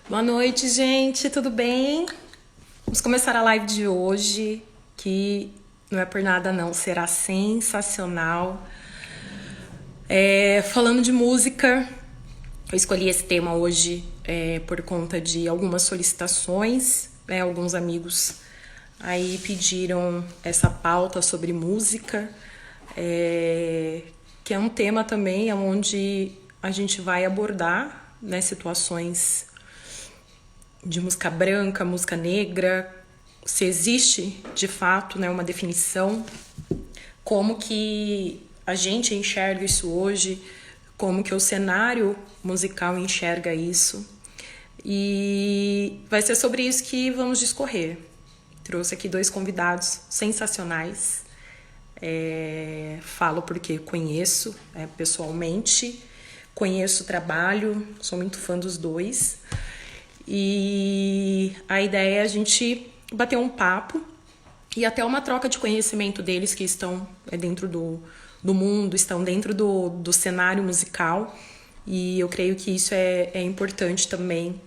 Boa noite, gente, tudo bem? Vamos começar a live de hoje, que não é por nada não, será sensacional. Falando de música, eu escolhi esse tema hoje por conta de algumas solicitações, né? Alguns amigos aí pediram essa pauta sobre música, que é um tema também onde a gente vai abordar, né, situações de música branca, música negra, se existe de fato, né, uma definição, como que a gente enxerga isso hoje, como que o cenário musical enxerga isso. E vai ser sobre isso que vamos discorrer. Trouxe aqui dois convidados sensacionais. Falo porque conheço pessoalmente, conheço o trabalho, sou muito fã dos dois. E a ideia é a gente bater um papo e até uma troca de conhecimento deles que estão dentro do mundo, estão dentro do cenário musical. E eu creio que isso é importante também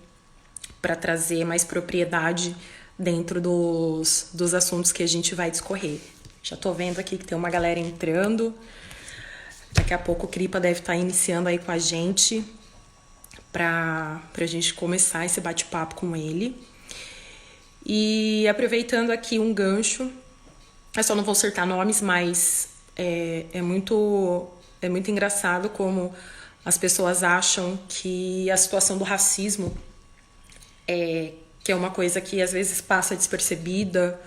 para trazer mais propriedade dentro dos assuntos que a gente vai discorrer. Já tô vendo aqui que tem uma galera entrando. Daqui a pouco o Cripa deve estar iniciando aí com a gente para a gente começar esse bate-papo com ele. E aproveitando aqui um gancho, eu só não vou acertar nomes, mas é muito engraçado como as pessoas acham que a situação do racismo que é uma coisa que às vezes passa despercebida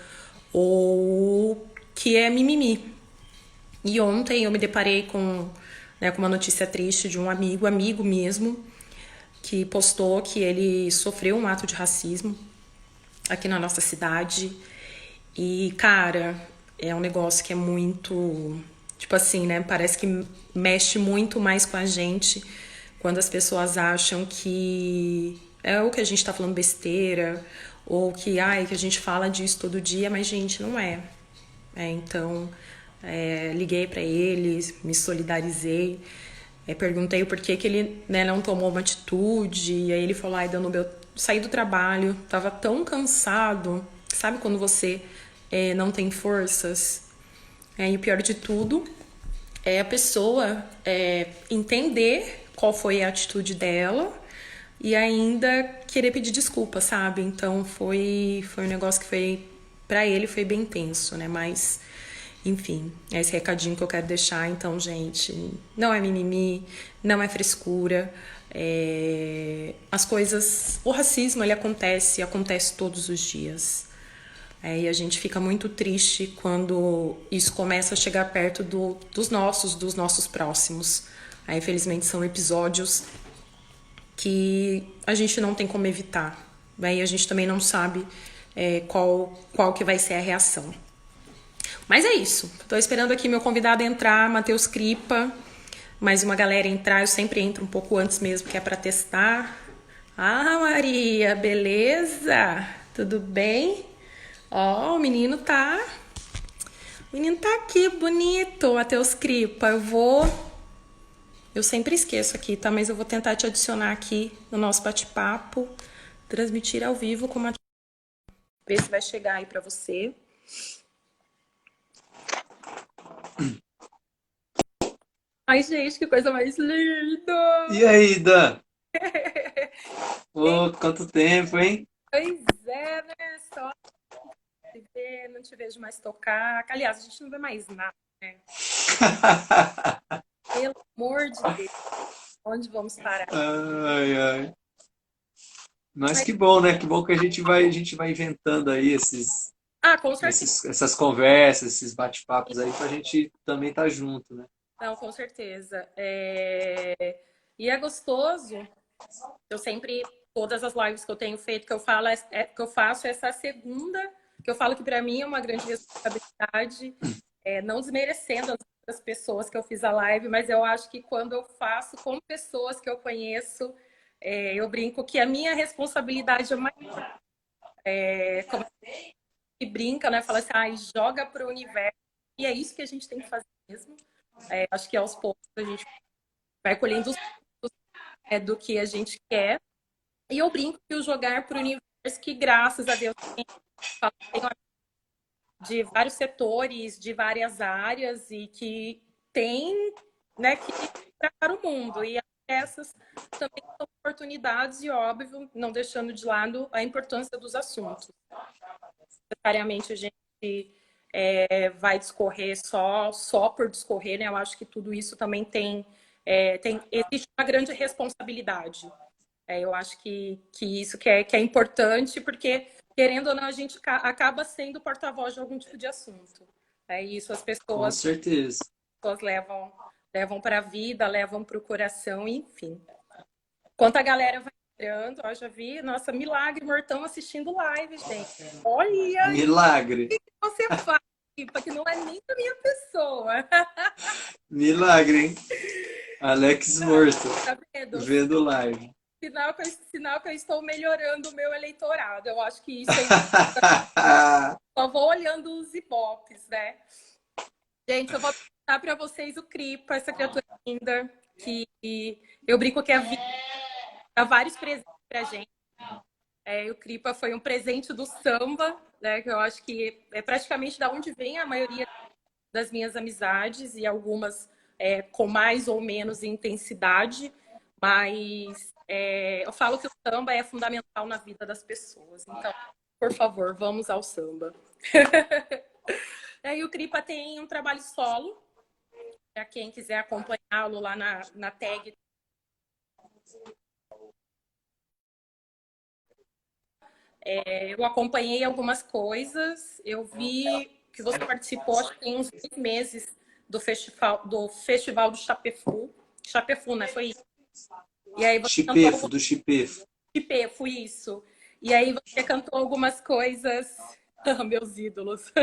ou que é mimimi. E ontem eu me deparei com uma notícia triste de um amigo mesmo, que postou que ele sofreu um ato de racismo aqui na nossa cidade. E, cara, é um negócio que é muito. Tipo assim, né? Parece que mexe muito mais com a gente quando as pessoas acham que é o que a gente tá falando besteira, ou que a gente fala disso todo dia, mas, gente, não é. Então, liguei para ele, me solidarizei, perguntei o porquê que ele, né, não tomou uma atitude, e aí ele falou, ai, Danu, eu saí do trabalho, tava tão cansado, sabe quando você não tem forças? E o pior de tudo é a pessoa entender qual foi a atitude dela e ainda querer pedir desculpa, sabe? Então foi um negócio que foi para ele foi bem tenso, né? Mas enfim, é esse recadinho que eu quero deixar. Então, gente, não é mimimi, não é frescura. As coisas, o racismo ele acontece todos os dias. E a gente fica muito triste quando isso começa a chegar perto dos nossos próximos. Infelizmente, são episódios que a gente não tem como evitar. E a gente também não sabe qual que vai ser a reação. Mas é isso. Tô esperando aqui meu convidado entrar, Matheus Cripa. Mais uma galera entrar. Eu sempre entro um pouco antes mesmo, que é para testar. Ah, Maria, beleza? Tudo bem? Ó, o menino tá. O menino tá aqui, bonito, Matheus Cripa. Eu sempre esqueço aqui, tá? Mas eu vou tentar te adicionar aqui no nosso bate-papo. Transmitir ao vivo com uma. Ver se vai chegar aí pra você. Ai, gente, que coisa mais linda! E aí, Dan? Pô, quanto tempo, hein? Pois é, né? Só te ver, não te vejo mais tocar. Aliás, a gente não vê mais nada, né? Pelo amor de Deus, onde vamos parar? Ai, ai. Mas Mas, que bom, né? Que bom que a gente vai inventando aí com certeza. essas conversas, esses bate-papos aí pra gente também estar junto, né? Não, com certeza. E é gostoso. Eu sempre, todas as lives que eu tenho feito, que eu falo, que eu faço essa segunda, que eu falo que para mim é uma grande responsabilidade, não desmerecendo as outras pessoas que eu fiz a live, mas eu acho que quando eu faço com pessoas que eu conheço, eu brinco que a minha responsabilidade é mais como que brinca, né? Fala assim, joga para o universo. E é isso que a gente tem que fazer mesmo. Acho que aos poucos a gente vai colhendo os frutos, do que a gente quer. E eu brinco que o jogar para o universo, que graças a Deus tem de vários setores, de várias áreas e que tem, né, que para o mundo. E essas também são oportunidades e, óbvio, não deixando de lado a importância dos assuntos. Necessariamente a gente vai discorrer só por discorrer, né? Eu acho que tudo isso também existe uma grande responsabilidade. Eu acho que isso que é importante, porque, querendo ou não, a gente acaba sendo porta-voz de algum tipo de assunto. E isso as Com pessoas, certeza. levam para a vida, levam para o coração, enfim. Enquanto a galera vai entrando, ó, já vi, nossa, milagre, Mortão assistindo live, gente. Olha o Milagre. que você faz, que não é nem da minha pessoa. Milagre, hein? Alex morto. Tá vendo? Vendo live. Sinal que eu estou melhorando o meu eleitorado. Eu acho que isso é. Só vou olhando os ibopes, né? Gente, eu vou apresentar para vocês o Cripa, essa criatura linda, que eu brinco que a vida dá vários presentes pra gente. O Cripa foi um presente do samba, né? Que eu acho que é praticamente da onde vem a maioria das minhas amizades, e algumas com mais ou menos intensidade, mas eu falo que o samba é fundamental na vida das pessoas. Então, por favor, vamos ao samba. E o Cripa tem um trabalho solo, para quem quiser acompanhá-lo lá na tag. Eu acompanhei algumas coisas, eu vi que você participou, acho que tem uns 2 meses, do Festival do Chapefu. Chapefu, né? Foi isso. E aí você Chipefo, cantou do Chipefo. Chapefu, isso. E aí você cantou algumas coisas, meus ídolos.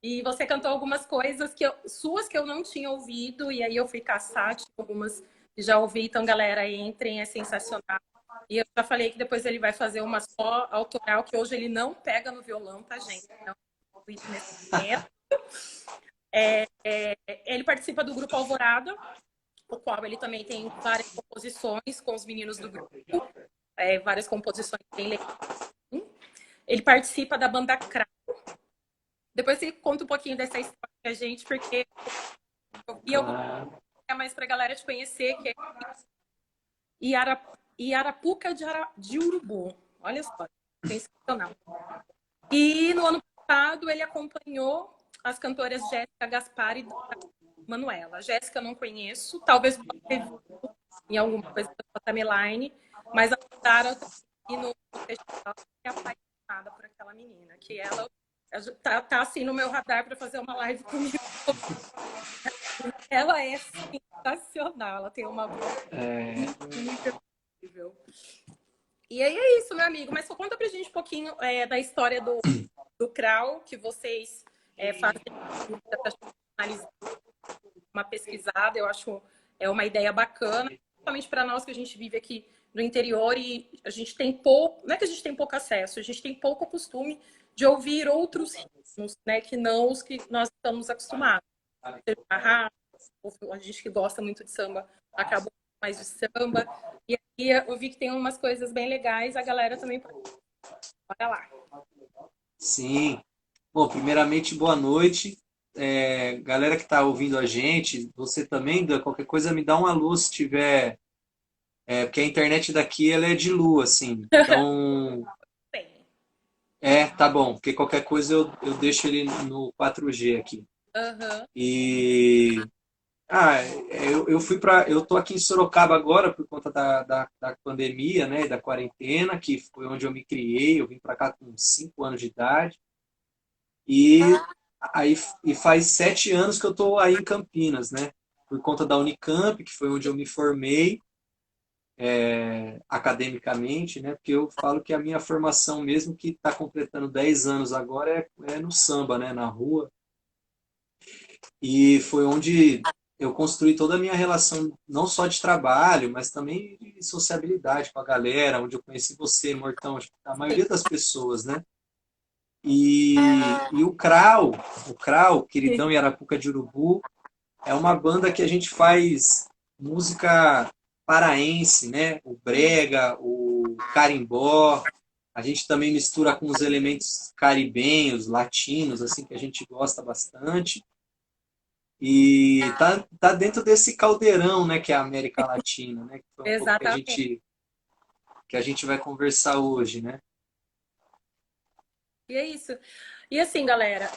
E você cantou algumas coisas suas que eu não tinha ouvido, e aí eu fui caçar, tipo, algumas que já ouvi. Então, galera, entrem, é sensacional. E eu já falei que depois ele vai fazer uma só autoral, que hoje ele não pega no violão, tá, gente? Então, nesse momento. Ele participa do Grupo Alvorada, o qual ele também tem várias composições com os meninos do grupo, várias composições bem legais. Ele participa da banda Crau. Depois você conta um pouquinho dessa história pra gente, porque eu vi alguma coisa mais pra galera te conhecer, que é Iarapuca de Urubu. Olha só, sensacional. E no ano passado ele acompanhou as cantoras Jéssica Gaspar e Manuela. Jéssica eu não conheço, talvez ter visto em alguma coisa da timeline, mas a Sara no festival é apaixonada por aquela menina, que ela tá assim no meu radar para fazer uma live comigo. Ela é sensacional, ela tem uma voz muito incrível. E aí é isso, meu amigo. Mas só conta pra gente um pouquinho da história do Crau, que vocês fazem para analisar uma pesquisada. Eu acho uma ideia bacana, principalmente para nós que a gente vive aqui no interior e a gente tem pouco, não é que a gente tem pouco acesso, a gente tem pouco costume de ouvir outros ritmos, né, que não os que nós estamos acostumados. A gente que gosta muito de samba acaba mais de samba. E aqui eu vi que tem umas coisas bem legais, a galera também pode. Olha lá. Sim. Bom, primeiramente, boa noite. Galera que está ouvindo a gente, você também, qualquer coisa, me dá um alô se tiver. Porque a internet daqui ela é de lua, assim. Então, tá bom. Porque qualquer coisa eu deixo ele no 4G aqui. Uhum. E eu tô aqui em Sorocaba agora por conta da pandemia, né, da quarentena, que foi onde eu me criei. Eu vim para cá com 5 anos de idade. E faz 7 anos que eu tô aí em Campinas, né? Por conta da Unicamp, que foi onde eu me formei academicamente, né? Porque eu falo que a minha formação mesmo, que está completando 10 anos agora, é no samba, né? Na rua. E foi onde eu construí toda a minha relação, não só de trabalho, mas também de sociabilidade com a galera, onde eu conheci você, Mortão, acho que a maioria das pessoas, né? E o Crau, Queridão e Arapuca de Urubu, é uma banda que a gente faz música paraense, né? O brega, o carimbó. A gente também mistura com os elementos caribenhos, latinos, assim, que a gente gosta bastante. E tá dentro desse caldeirão, né, que é a América Latina, né? Que foi um pouco Exatamente. que a gente vai conversar hoje, né? E é isso. E assim, galera,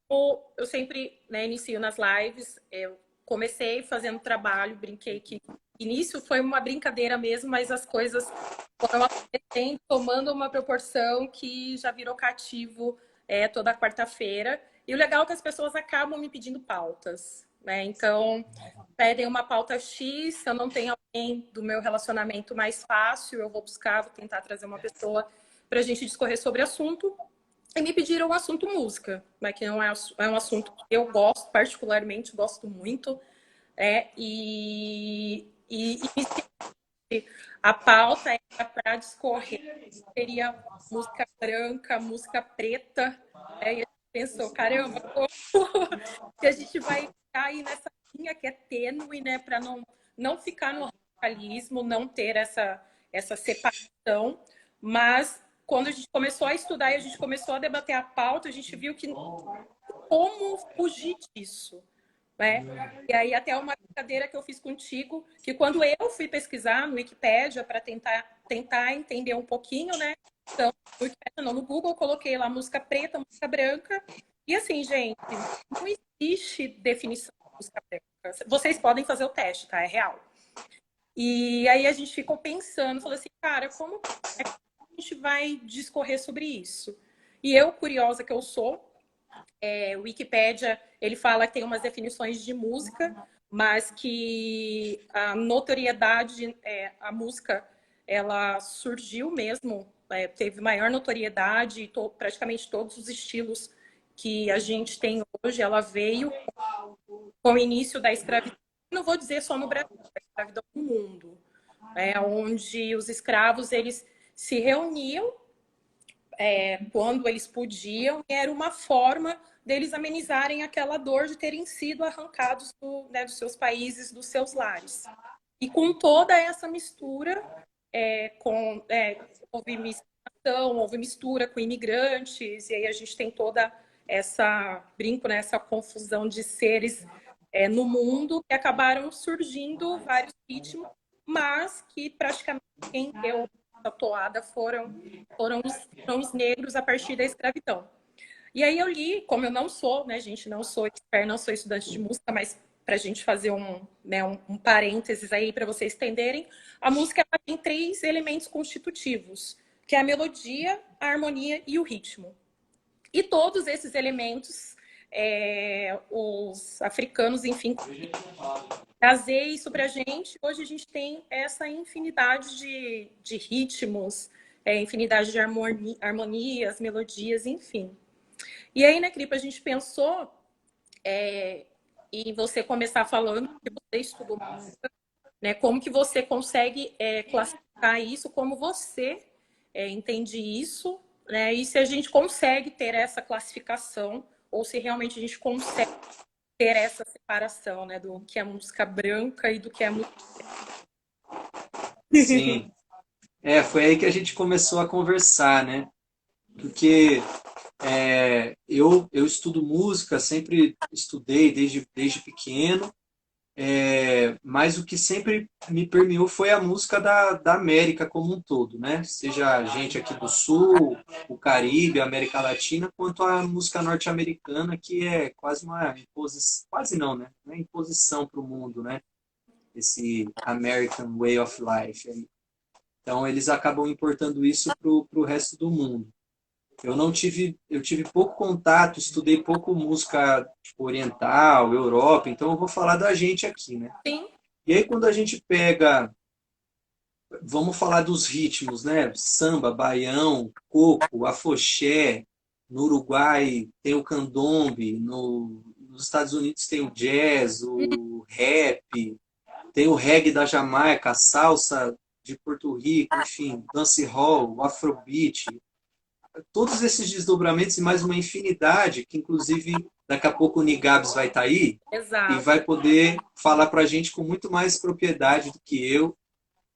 como eu sempre, né, inicio nas lives, eu comecei fazendo trabalho, brinquei que início foi uma brincadeira mesmo, mas as coisas foram acontecendo, tomando uma proporção que já virou cativo toda quarta-feira. E o legal é que as pessoas acabam me pedindo pautas, né? Então, pedem uma pauta X, se eu não tenho alguém do meu relacionamento mais fácil, eu vou buscar, vou tentar trazer uma pessoa para a gente discorrer sobre o assunto. E me pediram o assunto música, né, que não é um assunto que eu gosto, particularmente gosto muito. A pauta era para discorrer, seria música branca, música preta. E a gente pensou, caramba, como que a gente vai cair nessa linha que é tênue, né, para não ficar no radicalismo, não ter essa separação. Mas quando a gente começou a estudar e a gente começou a debater a pauta, a gente viu que como fugir disso, né? E aí até uma brincadeira que eu fiz contigo, que quando eu fui pesquisar no Wikipédia para tentar entender um pouquinho, né? Então, no Wikipédia não, no Google eu coloquei lá música preta, música branca, e assim, gente, não existe definição de música branca. Vocês podem fazer o teste, tá? É real. E aí a gente ficou pensando, falou assim, cara, como é que a gente vai discorrer sobre isso? E eu, curiosa que eu sou, o Wikipédia, ele fala que tem umas definições de música, mas que a notoriedade, a música, ela surgiu mesmo, teve maior notoriedade, e praticamente todos os estilos que a gente tem hoje, ela veio com o início da escravidão. Não vou dizer só no Brasil, a escravidão no mundo, onde os escravos eles se reuniam quando eles podiam, e era uma forma deles amenizarem aquela dor de terem sido arrancados dos seus países, dos seus lares. E com toda essa mistura, houve miscigenação, houve mistura com imigrantes, e aí a gente tem toda brinco, né, essa confusão de seres no mundo, que acabaram surgindo vários ritmos, mas que praticamente quem deu a toada foram os negros a partir da escravidão. E aí eu li, como eu não sou, né, gente, não sou expert, não sou estudante de música, mas para a gente fazer um parênteses aí para vocês entenderem, a música ela tem 3 elementos constitutivos, que é a melodia, a harmonia e o ritmo. E todos esses elementos, os africanos, enfim, trazer isso para a gente. Hoje a gente tem essa infinidade de ritmos, infinidade de harmonias, melodias, enfim. E aí, né, Cripa, a gente pensou em você começar falando que você estudou música, né? Como que você consegue classificar isso, como você entende isso, né? E se a gente consegue ter essa classificação, ou se realmente a gente consegue ter essa separação, né? Do que é música branca e do que é música. Sim. Foi aí que a gente começou a conversar, né? Porque eu estudo música, sempre estudei desde pequeno, mas o que sempre me permeou foi a música da América como um todo, né? Seja a gente aqui do Sul, o Caribe, a América Latina, quanto a música norte-americana, que é quase uma imposição, quase não, né? Não é imposição para o mundo, né? Esse American Way of Life. Então eles acabam importando isso para o resto do mundo. Eu tive pouco contato, estudei pouco música tipo, oriental, Europa, então eu vou falar da gente aqui, né? Sim. E aí quando a gente pega, vamos falar dos ritmos, né? Samba, baião, coco, afoxé, no Uruguai tem o candombe, nos Estados Unidos tem o jazz, o rap, tem o reggae da Jamaica, a salsa de Porto Rico, enfim, dancehall, o afrobeat, todos esses desdobramentos e mais uma infinidade, que inclusive daqui a pouco o Nigabs vai estar aí e Exato. vai poder falar para a gente com muito mais propriedade do que eu.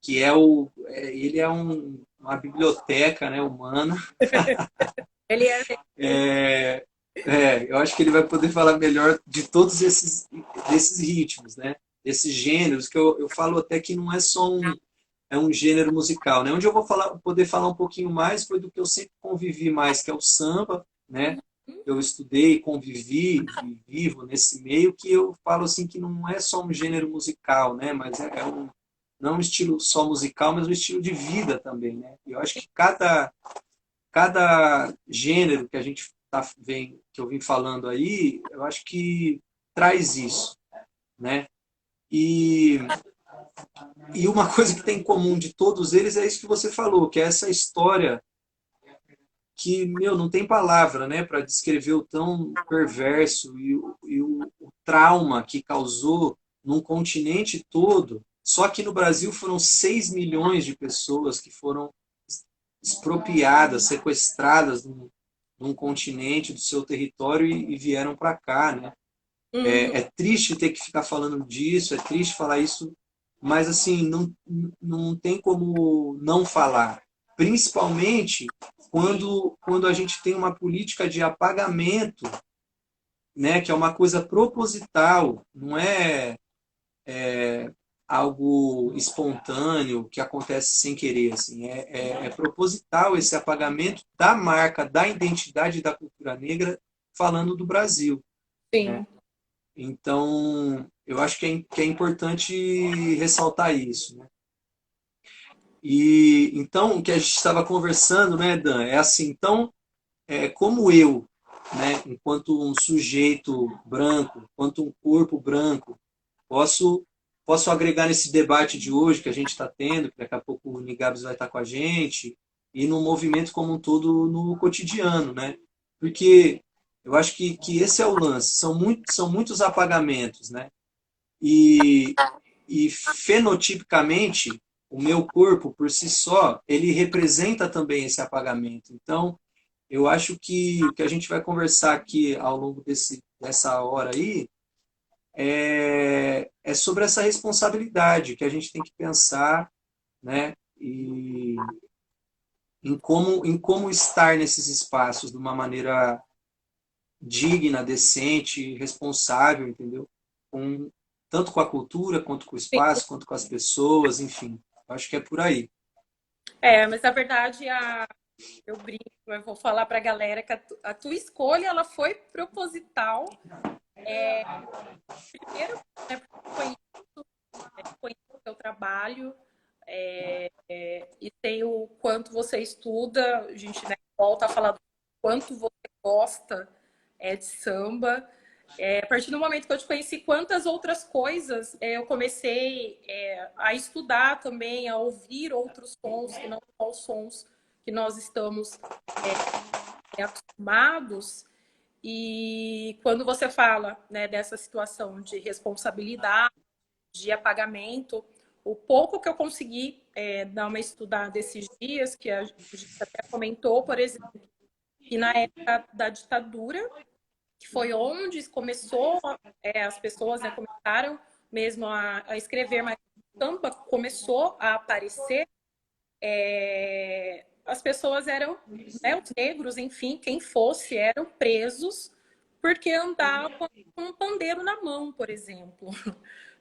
que ele é uma biblioteca, né, humana. Ele é. É, eu acho que ele vai poder falar melhor de todos desses ritmos, né? Desses gêneros, que eu falo até que não é só é um gênero musical, né? Onde eu vou poder falar um pouquinho mais foi do que eu sempre convivi mais, que é o samba, né? Eu estudei, convivi e vivo nesse meio, que eu falo assim que não é só um gênero musical, né? Mas não um estilo só musical, mas um estilo de vida também, né? E eu acho que cada gênero que a gente que eu vim falando aí, eu acho que traz isso, né? E, e uma coisa que tem em comum de todos eles é isso que você falou, que é essa história que, meu, não tem palavra, né, para descrever o tão perverso e o trauma que causou num continente todo. Só que no Brasil foram 6 milhões de pessoas que foram expropriadas, sequestradas num continente do seu território e vieram para cá, né? Uhum. É triste ter que ficar falando disso, é triste falar isso, mas assim, não tem como não falar. Principalmente quando a gente tem uma política de apagamento, né, que é uma coisa proposital, não é algo espontâneo que acontece sem querer, assim, é proposital esse apagamento da marca, da identidade da cultura negra, falando do Brasil, né? Sim. Então, eu acho que é importante ressaltar isso, né? E então, o que a gente estava conversando, né, Dan, é assim, então, como eu, né, enquanto um sujeito branco, enquanto um corpo branco, posso posso agregar nesse debate de hoje que a gente está tendo, que daqui a pouco o Nigabs vai estar com a gente, e no movimento como um todo no cotidiano, né? Porque eu acho que esse é o lance, são muitos apagamentos, né? E, e fenotipicamente, o meu corpo, por si só, ele representa também esse apagamento. Então, eu acho que o que a gente vai conversar aqui ao longo dessa hora aí é sobre essa responsabilidade que a gente tem que pensar, né? E em como estar nesses espaços de uma maneira digna, decente, responsável, entendeu? Com, tanto com a cultura, quanto com o espaço, quanto com as pessoas, enfim. Acho que é por aí. É, mas na verdade eu brinco, eu vou falar para a galera que a tua escolha ela foi proposital. Primeiro, né, porque conheço o teu trabalho e sei o quanto você estuda. A gente, né, volta a falar do quanto você gosta de samba. A partir do momento que eu te conheci, quantas outras coisas eu comecei a estudar também, a ouvir outros sons que não são os sons que nós estamos acostumados. E quando você fala, né, dessa situação de responsabilidade, de apagamento, o pouco que eu consegui dar uma estudada esses dias, que a gente até comentou, por exemplo, que na época da ditadura, que foi onde começou, as pessoas, né, começaram mesmo a escrever, mas o samba começou a aparecer, as pessoas eram, né, os negros, enfim, quem fosse, eram presos porque andavam com um pandeiro na mão, por exemplo.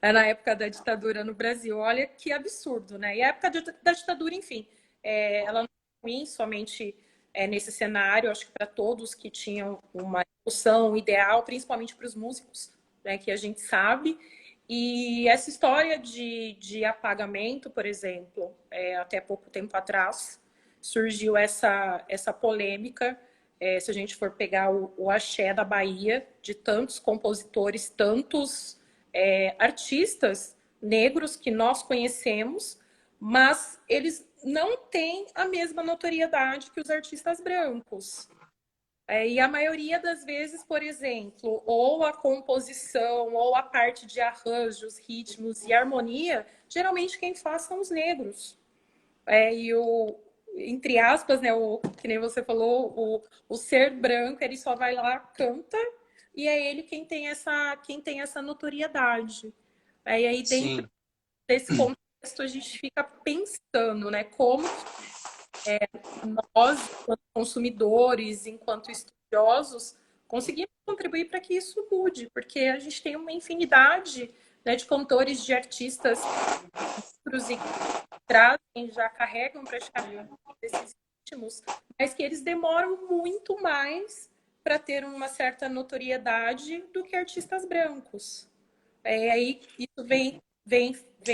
Na época da ditadura no Brasil. Olha que absurdo, né? E a época da ditadura, enfim, ela não foi ruim somente nesse cenário, acho que para todos que tinham uma discussão ideal, principalmente para os músicos, né, que a gente sabe. E essa história de apagamento, por exemplo, até pouco tempo atrás, surgiu essa polêmica. Se a gente for pegar o axé da Bahia, de tantos compositores, tantos artistas negros que nós conhecemos, mas eles não têm a mesma notoriedade que os artistas brancos. E a maioria das vezes, por exemplo, ou a composição, ou a parte de arranjos, ritmos e harmonia, geralmente quem faz são os negros. E entre aspas, né, que nem você falou, o ser branco, ele só vai lá, canta, e é ele quem tem essa notoriedade. E aí, dentro Sim, desse contexto, texto a gente fica pensando, né, como nós, enquanto consumidores, enquanto estudiosos, conseguimos contribuir para que isso mude, porque a gente tem uma infinidade, né, de cantores, de artistas e que trazem, já carregam praticamente esses ritmos, mas que eles demoram muito mais para ter uma certa notoriedade do que artistas brancos. Aí isso vem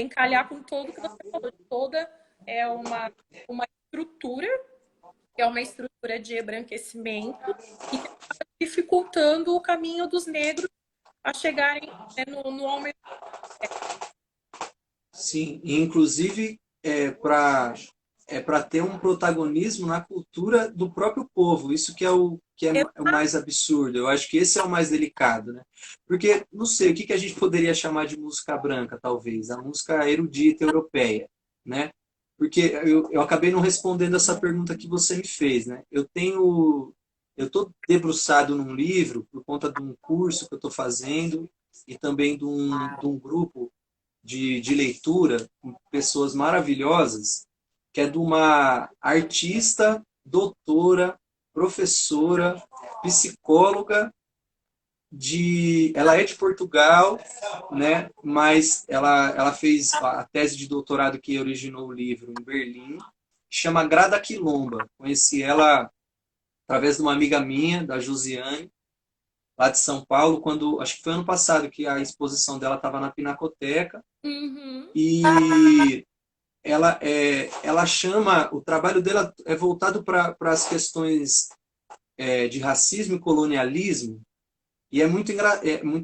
calhar com todo o que você falou, de toda uma estrutura, que é uma estrutura de embranquecimento, e que está dificultando o caminho dos negros a chegarem, né, no aumento. Sim, e inclusive para ter um protagonismo na cultura do próprio povo. Isso que é o mais absurdo. Eu acho que esse é o mais delicado, né? Porque, não sei, o que a gente poderia chamar de música branca, talvez? A música erudita europeia, né? Porque eu acabei não respondendo essa pergunta que você me fez, né? Eu estou debruçado num livro por conta de um curso que eu estou fazendo e também de um grupo de leitura com pessoas maravilhosas, que é de uma artista, doutora, professora, psicóloga ela é de Portugal, né? Mas ela fez a tese de doutorado que originou o livro em Berlim, chama Grada Quilomba. Conheci ela através de uma amiga minha, da Josiane, lá de São Paulo, quando acho que foi ano passado que a exposição dela estava na Pinacoteca. Uhum. E ela chama, o trabalho dela é voltado para as questões de racismo e colonialismo, e é muito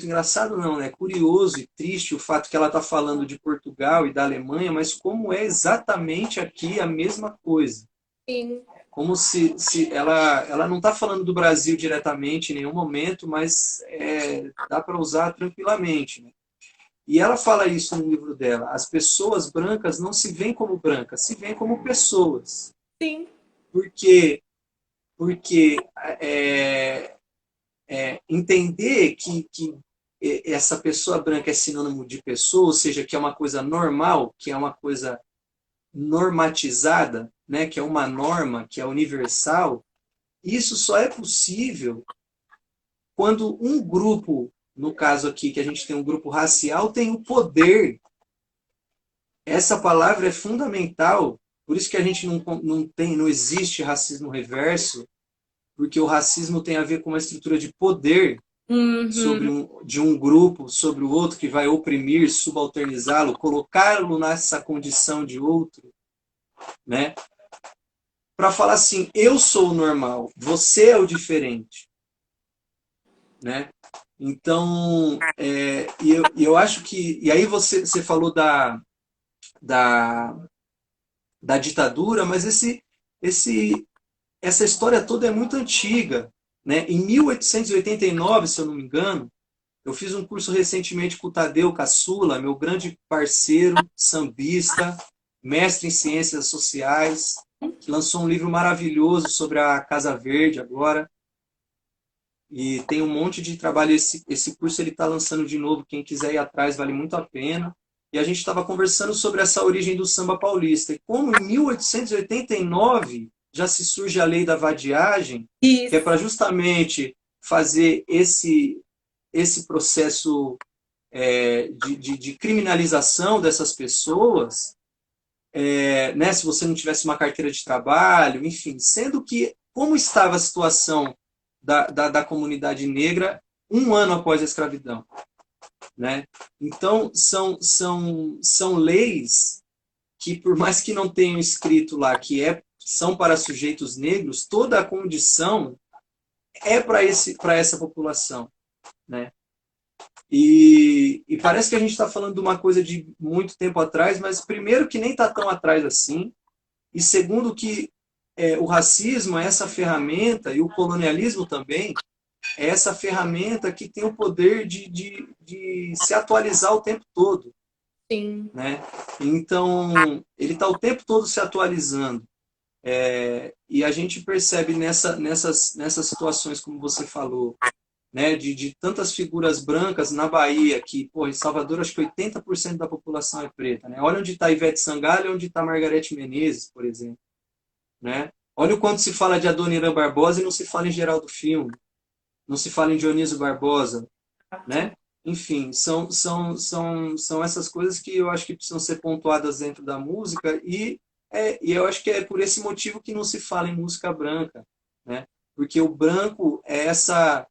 engraçado, não, né? É curioso e triste o fato que ela está falando de Portugal e da Alemanha, mas como é exatamente aqui a mesma coisa. Sim, Como se ela não está falando do Brasil diretamente em nenhum momento, mas dá para usar tranquilamente, né? E ela fala isso no livro dela. As pessoas brancas não se veem como brancas, se veem como pessoas. sim, Porque, porque entender que essa pessoa branca é sinônimo de pessoa, ou seja, que é uma coisa normal, que é uma coisa normatizada, né, que é uma norma, que é universal, isso só é possível quando um grupo, no caso aqui que a gente tem um grupo racial, tem o poder. Essa palavra é fundamental, por isso que a gente não existe racismo reverso, porque o racismo tem a ver com uma estrutura de poder uhum. de um grupo sobre o outro que vai oprimir, subalternizá-lo, colocá-lo nessa condição de outro, né? Para falar assim, eu sou o normal, você é o diferente, né? Então, eu acho que. E aí você falou da, da ditadura, mas essa história toda é muito antiga. Né? Em 1889, se eu não me engano, eu fiz um curso recentemente com o Tadeu Caçula, meu grande parceiro, sambista, mestre em ciências sociais, que lançou um livro maravilhoso sobre a Casa Verde agora. E tem um monte de trabalho. Esse curso ele está lançando de novo. Quem quiser ir atrás, vale muito a pena. E a gente estava conversando sobre essa origem do samba paulista. E como em 1889 já se surge a lei da vadiagem, que é Isso. para justamente fazer esse processo de criminalização dessas pessoas, né, se você não tivesse uma carteira de trabalho, enfim, sendo que como estava a situação da comunidade negra um ano após a escravidão, né? Então são leis que por mais que não tenham escrito lá que são para sujeitos negros, toda a condição é para essa população, né? E parece que a gente está falando de uma coisa de muito tempo atrás, mas primeiro que nem está tão atrás assim, e segundo que o racismo é essa ferramenta, e o colonialismo também, é essa ferramenta que tem o poder de se atualizar o tempo todo. Sim. Né? Então, ele está o tempo todo se atualizando. E a gente percebe nessas situações, como você falou, né, de tantas figuras brancas na Bahia, que, pô, em Salvador acho que 80% da população é preta, né? Olha onde está Ivete Sangalo e onde está Margarete Menezes, por exemplo, né? Olha o quanto se fala de Adoniran Barbosa e não se fala em Geraldo Filme, não se fala em Dionísio Barbosa, né? Enfim, são essas coisas que eu acho que precisam ser pontuadas dentro da música e eu acho que é por esse motivo que não se fala em música branca, né? Porque o branco é essa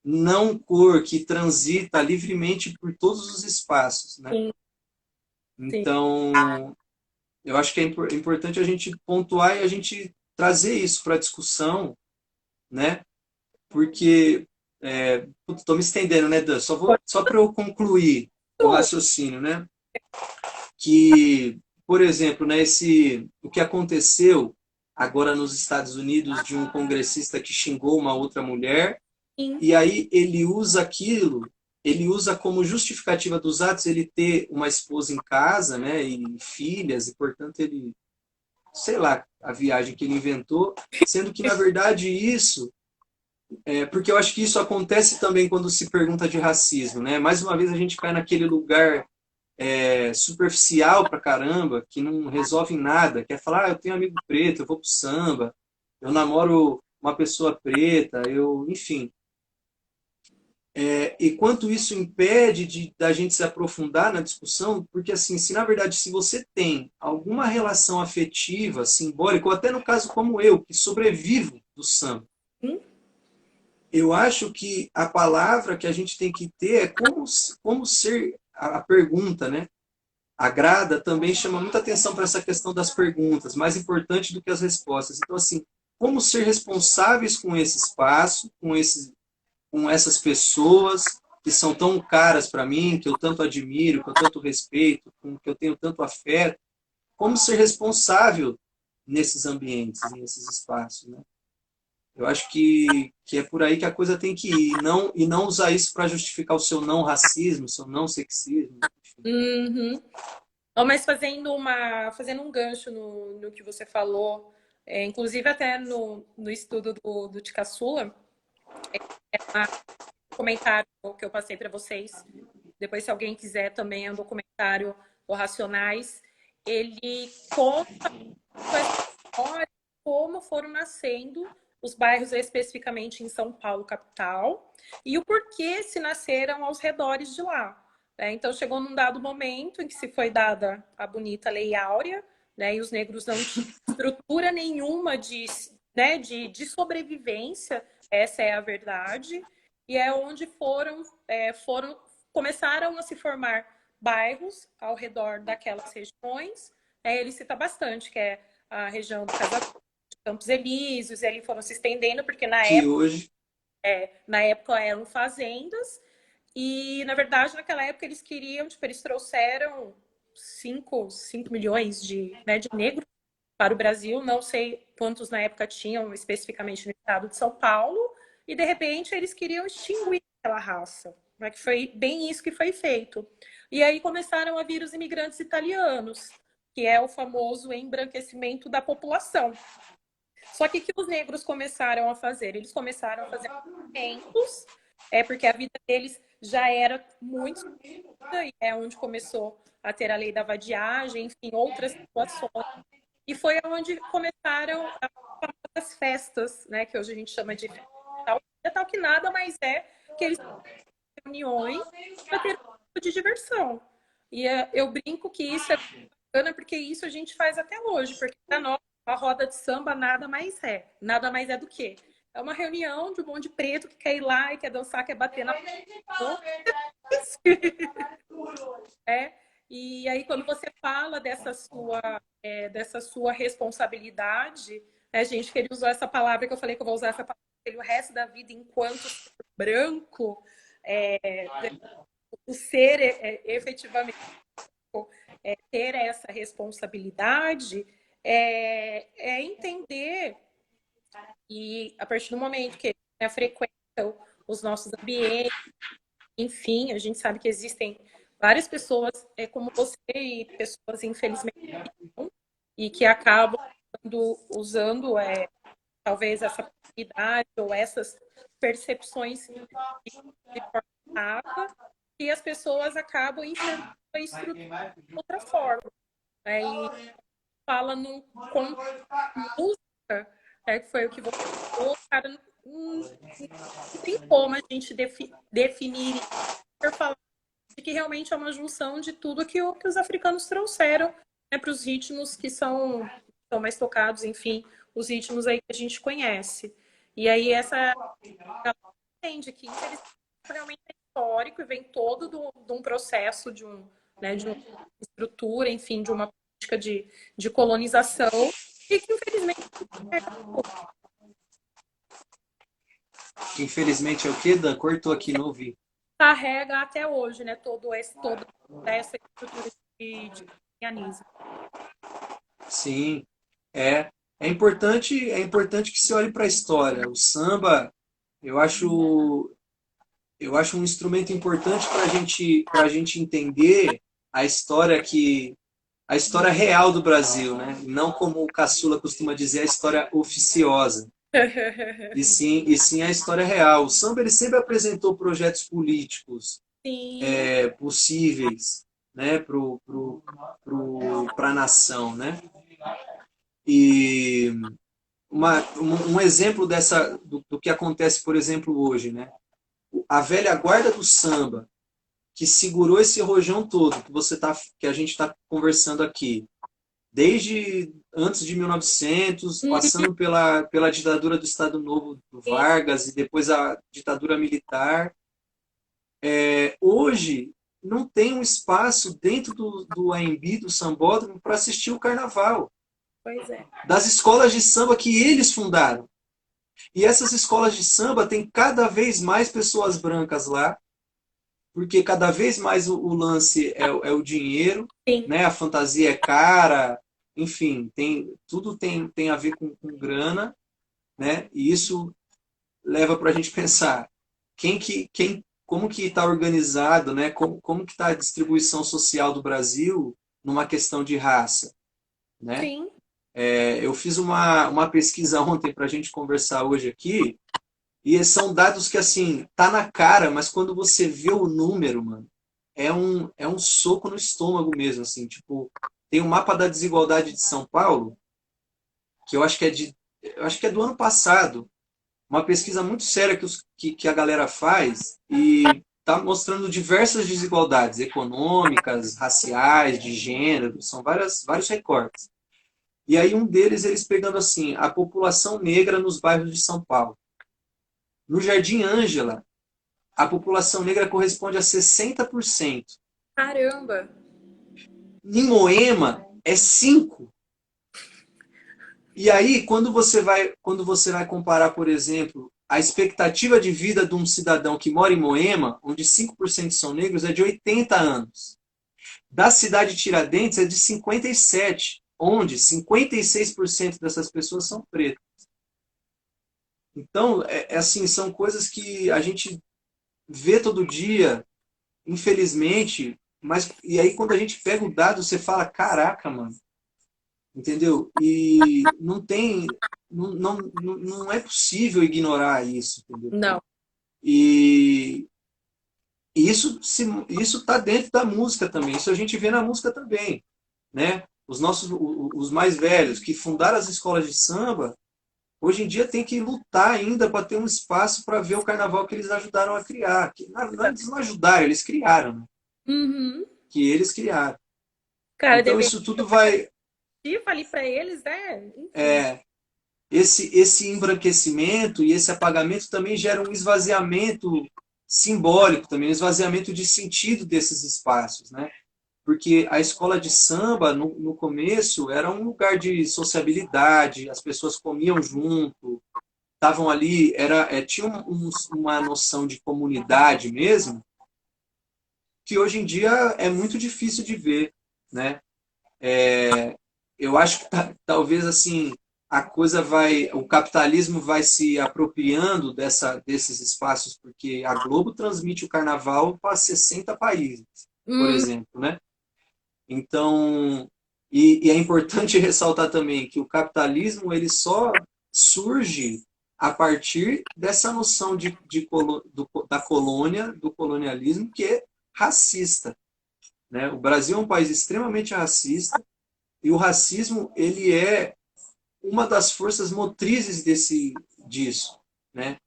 não cor que transita livremente por todos os espaços, né? Sim, sim. Então, eu acho que é importante a gente pontuar e a gente trazer isso para a discussão, né? Porque estou me estendendo, né, Dan? Só para eu concluir o raciocínio, né? Que, por exemplo, né, o que aconteceu agora nos Estados Unidos de um congressista que xingou uma outra mulher Sim. e aí ele usa aquilo, ele usa como justificativa dos atos ele ter uma esposa em casa, né, e filhas e portanto ele, sei lá, a viagem que ele inventou, sendo que na verdade isso porque eu acho que isso acontece também quando se pergunta de racismo, né? Mais uma vez a gente cai naquele lugar superficial pra caramba, que não resolve nada. Quer falar, eu tenho amigo preto, eu vou pro samba, eu namoro uma pessoa preta, enfim. E quanto isso impede da gente se aprofundar na discussão, porque assim, se na verdade se você tem alguma relação afetiva, simbólica, ou até no caso como eu, que sobrevivo do samba, Sim. eu acho que a palavra que a gente tem que ter é como ser a pergunta, né? Agrada também chama muita atenção para essa questão das perguntas, mais importante do que as respostas. Então, assim, como ser responsáveis com esse espaço, com essas pessoas que são tão caras para mim, que eu tanto admiro, que eu tanto respeito, com que eu tenho tanto afeto, como ser responsável nesses ambientes, nesses espaços, né? Eu acho que é por aí que a coisa tem que ir, e não usar isso para justificar o seu não racismo, o seu não sexismo. Enfim. Uhum. Oh, mas fazendo um gancho no que você falou, inclusive até no estudo do Tikatsula, um comentário que eu passei para vocês, depois se alguém quiser também é um documentário do Racionais, ele conta essa história, como foram nascendo os bairros especificamente em São Paulo, capital, e o porquê se nasceram aos redores de lá. Então, chegou num dado momento em que se foi dada a bonita Lei Áurea, né, e os negros não tinham estrutura nenhuma de sobrevivência, essa é a verdade, e é onde começaram a se formar bairros ao redor daquelas regiões. Ele cita bastante, que é a região do Campos Elíseos, e ali foram se estendendo, porque Que hoje, na época eram fazendas, e na verdade naquela época eles queriam, tipo, eles trouxeram 5 milhões de negros para o Brasil, não sei quantos na época tinham especificamente no estado de São Paulo, e de repente eles queriam extinguir aquela raça, né, que foi bem isso que foi feito. E aí começaram a vir os imigrantes italianos, que é o famoso embranquecimento da população. Só que o que os negros começaram a fazer? Eles começaram a fazer movimentos, porque a vida deles já era muito sofrida, e é onde começou a ter a lei da vadiagem, enfim, outras situações. E foi onde começaram as festas, né, que hoje a gente chama de festa tal, que nada mais é que eles reuniões para ter um tipo de diversão. E eu brinco que isso é bacana porque isso a gente faz até hoje, porque para nós a roda de samba nada mais é do que é uma reunião de um monte de preto que quer ir lá e quer dançar, quer bater na mão, é. E aí quando você fala dessa sua responsabilidade, né, gente, que ele usou essa palavra que eu falei que eu vou usar essa palavra o resto da vida enquanto branco, é, o ser efetivamente ter essa responsabilidade é entender e a partir do momento que frequentam os nossos ambientes, enfim, a gente sabe que existem várias pessoas como você e pessoas infelizmente não, e que acabam usando talvez essa possibilidade ou essas percepções de forma errada e as pessoas acabam enxergando a estrutura de outra forma. Né? E fala no com música, que foi o que você falou, cara, não tem como a gente definir e falar de que realmente é uma junção de tudo que os africanos trouxeram, né, para os ritmos que são mais tocados, enfim, os ritmos aí que a gente conhece. E aí essa entende que infelizmente realmente é histórico e vem todo de um processo de uma estrutura, enfim, de uma política de colonização e que infelizmente Infelizmente é o quê, Dan? Cortou aqui, não ouvi. carrega até hoje, né, toda essa estrutura de colonialismo. Sim, é. É importante que se olhe para a história. O samba, eu acho, eu acho um instrumento importante para a gente entender a história a história real do Brasil, né? Não como o Caçula costuma dizer, a história oficiosa. E sim a história real. O samba ele sempre apresentou projetos políticos Sim, possíveis, né, para a nação, né? E um exemplo do que acontece, por exemplo, hoje, né? A velha guarda do samba que segurou esse rojão todo que a gente está conversando aqui, desde antes de 1900, passando pela ditadura do Estado Novo do Vargas e depois a ditadura militar. Hoje não tem um espaço dentro do AMB, do Sambódromo, para assistir o carnaval. pois é. Das escolas de samba que eles fundaram. E essas escolas de samba têm cada vez mais pessoas brancas lá, porque cada vez mais o lance é o dinheiro, Sim, né? A fantasia é cara, enfim, tudo tem a ver com grana, né? E isso leva para a gente pensar como que está organizado, né? Como que está a distribuição social do Brasil numa questão de raça, né? sim. Eu fiz uma pesquisa ontem para a gente conversar hoje aqui, e são dados que, assim, tá na cara, mas quando você vê o número, mano, é um soco no estômago mesmo, assim, tipo, tem um mapa da desigualdade de São Paulo, que eu acho que é do ano passado, uma pesquisa muito séria que a galera faz e tá mostrando diversas desigualdades econômicas, raciais, de gênero, são vários recortes. E aí um deles, eles pegando assim, a população negra nos bairros de São Paulo. No Jardim Ângela, a população negra corresponde a 60%. Caramba. Em Moema, é 5%. E aí, quando você vai comparar, por exemplo, a expectativa de vida de um cidadão que mora em Moema, onde 5% são negros, é de 80 anos. Da cidade de Tiradentes é de 57, onde 56% dessas pessoas são pretas. Então, assim, são coisas que a gente vê todo dia, infelizmente, mas e aí quando a gente pega o dado, você fala, caraca, mano, entendeu? E não é possível ignorar isso, entendeu? Não. E isso está dentro da música também, isso a gente vê na música também, né? Os mais velhos que fundaram as escolas de samba, hoje em dia tem que lutar ainda para ter um espaço para ver o carnaval que eles ajudaram a criar. Eles não ajudaram, eles criaram, né? Uhum. Que eles criaram. Cara, Então deveria isso tudo vai ali para eles, né? Enfim. é, esse embranquecimento e esse apagamento também gera um esvaziamento simbólico também, um esvaziamento de sentido desses espaços, né? Porque a escola de samba, no começo, era um lugar de sociabilidade, as pessoas comiam junto, estavam ali, tinha uma noção de comunidade mesmo, que hoje em dia é muito difícil de ver, né? Eu acho que talvez assim o capitalismo vai se apropriando desses espaços, porque a Globo transmite o carnaval para 60 países, por Hum, exemplo, né? Então, e é importante ressaltar também que o capitalismo ele só surge a partir dessa noção da colônia, do colonialismo, que é racista. Né? O Brasil é um país extremamente racista e o racismo ele é uma das forças motrizes disso. Né?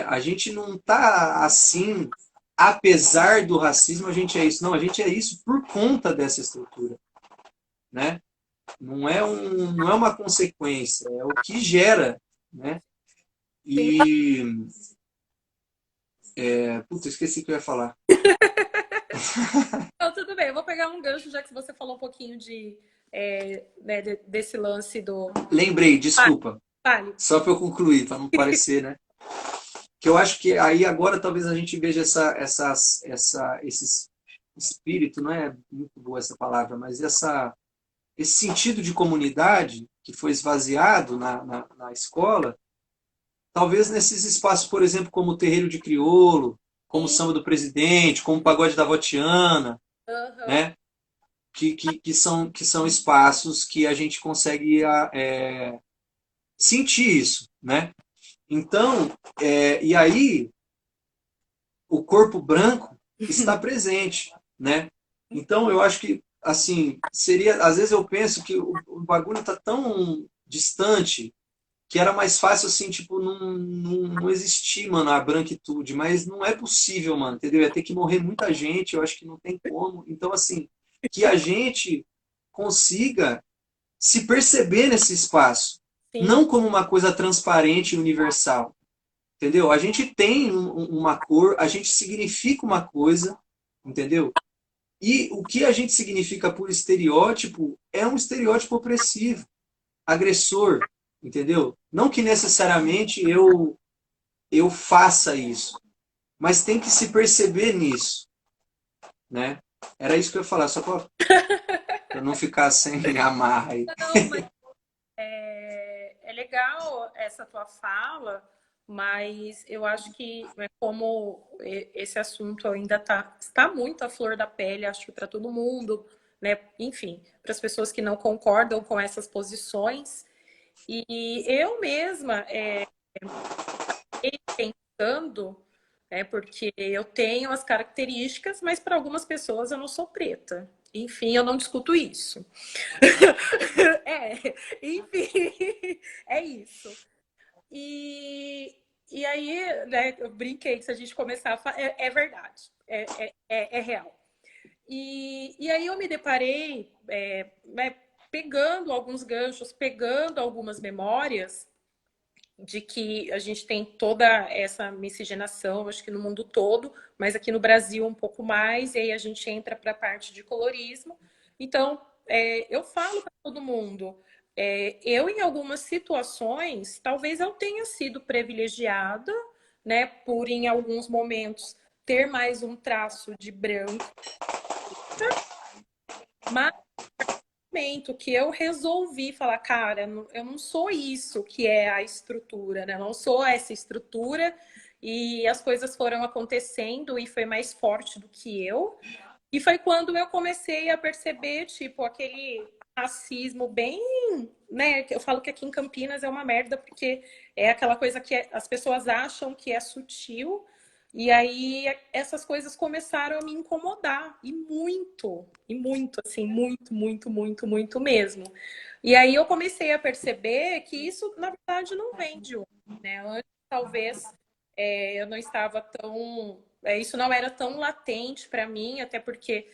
A gente não está assim, apesar do racismo, a gente é isso. Não, a gente é isso por conta dessa estrutura. Né? Não é uma consequência, é o que gera. Né? Sim. E. Puta, esqueci o que eu ia falar. Então, tudo bem, eu vou pegar um gancho, já que você falou um pouquinho né, desse lance do. Lembrei, Ah, desculpa. vale. Só para eu concluir, para não parecer, né? Que eu acho que aí agora talvez a gente veja esse espírito, não é muito boa essa palavra, mas esse sentido de comunidade que foi esvaziado na escola, talvez nesses espaços, por exemplo, como o Terreiro de Crioulo, como o Sim. Samba do Presidente, como o Pagode da Votiana, Aham. né? Que são espaços que a gente consegue sentir isso, né? Então, e aí o corpo branco está presente, né? Então eu acho que assim seria, às vezes eu penso que o bagulho está tão distante que era mais fácil assim, tipo, não existir, mano, a branquitude, mas não é possível, mano, entendeu? Ia ter que morrer muita gente, eu acho que não tem como. Então assim, que a gente consiga se perceber nesse espaço, Sim. não como uma coisa transparente e universal, entendeu? A gente tem uma cor, a gente significa uma coisa, entendeu? E o que a gente significa por estereótipo é um estereótipo opressivo, agressor, entendeu? Não que necessariamente eu faça isso, mas tem que se perceber nisso, né? Era isso que eu ia falar, só para não ficar sem amarra aí. Não, mas é legal essa tua fala, mas eu acho que como esse assunto ainda está muito à flor da pele, acho que para todo mundo, né? Enfim, para as pessoas que não concordam com essas posições. E eu mesma pensando, porque eu tenho as características, mas para algumas pessoas eu não sou preta. Enfim, eu não discuto isso. Enfim, é isso. E, e aí, né, eu brinquei que se a gente começar a falar, é verdade, é real. E aí eu me deparei, né, pegando alguns ganchos, pegando algumas memórias de que a gente tem toda essa miscigenação, acho que no mundo todo, mas aqui no Brasil um pouco mais, e aí a gente entra para a parte de colorismo. Então, eu falo para todo mundo, eu em algumas situações, talvez eu tenha sido privilegiada, né, por em alguns momentos ter mais um traço de branco, mas momento que eu resolvi falar, cara, eu não sou isso que é a estrutura, né? Eu não sou essa estrutura e as coisas foram acontecendo e foi mais forte do que eu. E foi quando eu comecei a perceber, tipo, aquele racismo bem, né? Eu falo que aqui em Campinas é uma merda porque é aquela coisa que as pessoas acham que é sutil, e aí essas coisas começaram a me incomodar, e muito, assim, muito, muito, muito, muito mesmo. E aí eu comecei a perceber que isso, na verdade, não vem de hoje, né? Antes, talvez, eu não estava tão. Isso não era tão latente para mim, até porque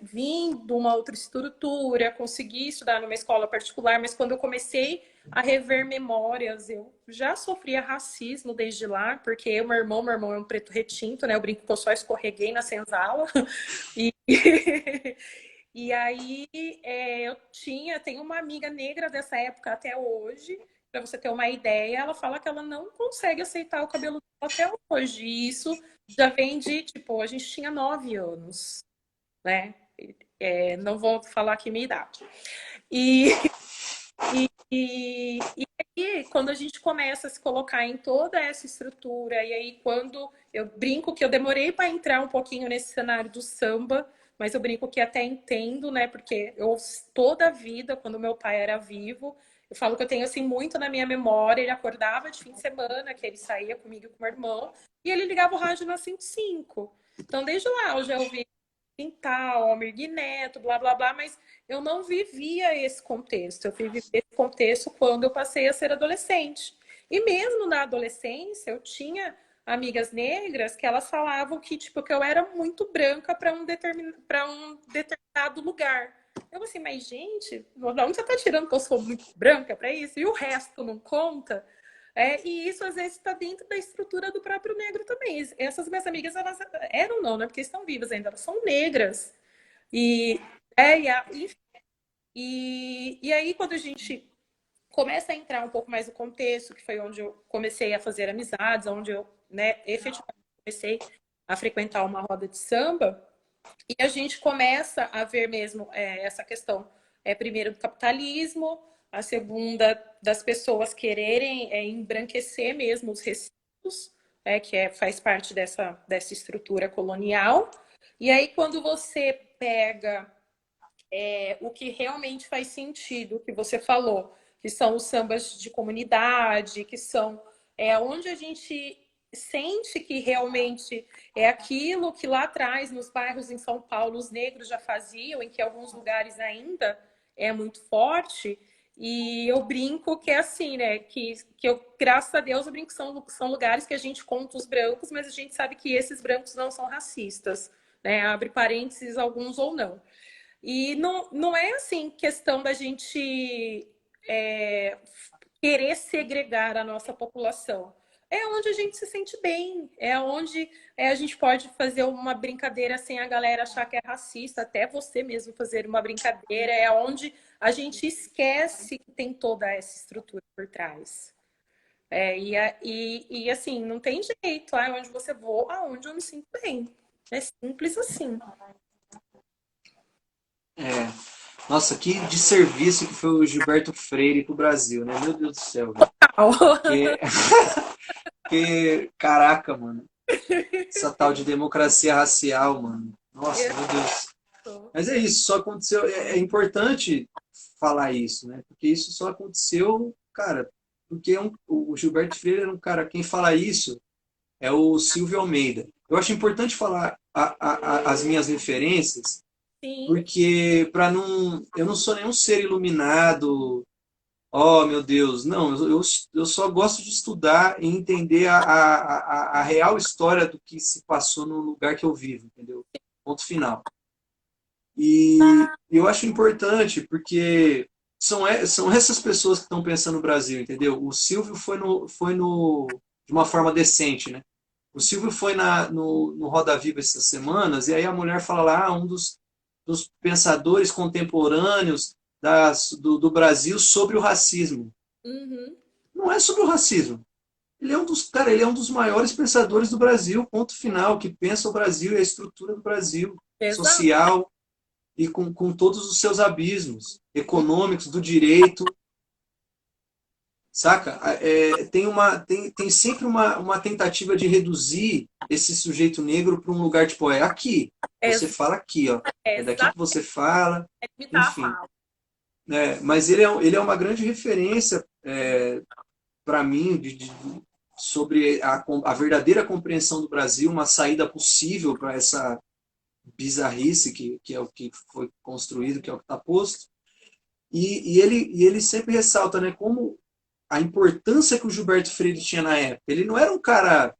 vim de uma outra estrutura, consegui estudar numa escola particular, mas quando eu comecei a rever memórias, eu já sofria racismo desde lá, porque meu irmão é um preto retinto, né? Eu brinco que eu só escorreguei na senzala. E, e aí tenho uma amiga negra dessa época até hoje, para você ter uma ideia, ela fala que ela não consegue aceitar o cabelo dela até hoje. E isso já vem de, tipo, a gente tinha 9 anos, né? Não vou falar aqui minha idade. E, e aí, quando a gente começa a se colocar em toda essa estrutura, e aí quando eu brinco que eu demorei para entrar um pouquinho nesse cenário do samba, mas eu brinco que até entendo, né? Porque eu toda a vida, quando meu pai era vivo, Eu falo que eu tenho assim muito na minha memória. Ele acordava de fim de semana, que ele saía comigo e com o meu irmão, e ele ligava o rádio na 105. Então, desde lá, eu já ouvi Quintal, Almir Neto, blá blá blá, mas eu não vivia esse contexto. Eu vivi esse contexto quando eu passei a ser adolescente. E mesmo na adolescência, eu tinha amigas negras que elas falavam que, tipo, que eu era muito branca para um determinado lugar. Eu assim, mas gente, de onde você tá tirando que eu sou muito branca para isso? E o resto não conta? E isso às vezes está dentro da estrutura do próprio negro também. Essas minhas amigas, elas eram não, né? Porque estão vivas ainda, elas são negras. E, e aí, quando a gente começa a entrar um pouco mais no contexto, que foi onde eu comecei a fazer amizades, onde eu, né, efetivamente comecei a frequentar uma roda de samba, e a gente começa a ver mesmo essa questão, primeiro, do capitalismo, a segunda, das pessoas quererem embranquecer mesmo os recursos, faz parte dessa estrutura colonial. E aí, quando você pega o que realmente faz sentido, o que você falou, que são os sambas de comunidade, que são onde a gente sente que realmente é aquilo que lá atrás, nos bairros em São Paulo, os negros já faziam, em que alguns lugares ainda é muito forte. E eu brinco que é assim, né? Que eu, graças a Deus, eu brinco que são lugares que a gente conta os brancos, mas a gente sabe que esses brancos não são racistas, né? Abre parênteses, alguns ou não. E não é assim questão da gente é, querer segregar a nossa população. É onde a gente se sente bem, é onde a gente pode fazer uma brincadeira sem a galera achar que é racista, até você mesmo fazer uma brincadeira, é onde a gente esquece que tem toda essa estrutura por trás. E assim, não tem jeito, onde você voa, aonde eu me sinto bem. É simples assim. É. Nossa, que desserviço que foi o Gilberto Freire pro Brasil, né? Meu Deus do céu, velho. Porque, porque, caraca, mano. Essa tal de democracia racial, mano. Nossa, meu Deus. Mas é isso, só aconteceu. É importante falar isso, né? Porque isso só aconteceu, cara, porque o Gilberto Freire era um cara, quem fala isso é o Silvio Almeida. Eu acho importante falar as minhas referências, Sim, porque para não, eu não sou nenhum ser iluminado. Oh, meu Deus, não, eu só gosto de estudar e entender a real história do que se passou no lugar que eu vivo, entendeu? Ponto final. E eu acho importante porque são essas pessoas que estão pensando no Brasil, entendeu? O Silvio de uma forma decente, né? O Silvio foi no Roda Viva essas semanas, e aí a mulher fala lá, um dos pensadores contemporâneos do Brasil sobre o racismo. uhum, Não é sobre o racismo. Ele é um dos maiores pensadores do Brasil, ponto final, que pensa o Brasil e a estrutura do Brasil, exato. social e com todos os seus abismos econômicos, do direito, saca? Tem sempre uma tentativa de reduzir esse sujeito negro para um lugar tipo, é aqui, você fala aqui, ó, é daqui que Exato. você fala, Limitar a enfim. fala. Né? Mas ele é uma grande referência para mim sobre a verdadeira compreensão do Brasil, uma saída possível para essa bizarrice que é o que foi construído, que é o que está posto. E ele sempre ressalta, né, como a importância que o Gilberto Freire tinha na época. Ele não era um cara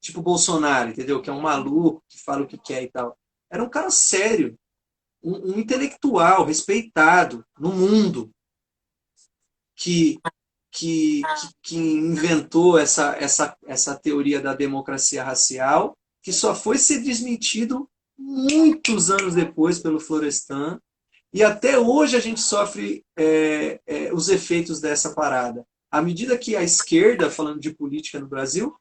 tipo Bolsonaro, entendeu? Que é um maluco, que fala o que quer e tal. Era um cara sério, um intelectual, respeitado no mundo, que, que inventou essa teoria da democracia racial, que só foi ser desmentido muitos anos depois pelo Florestan, e até hoje a gente sofre os efeitos dessa parada. À medida que a esquerda, falando de política no Brasil,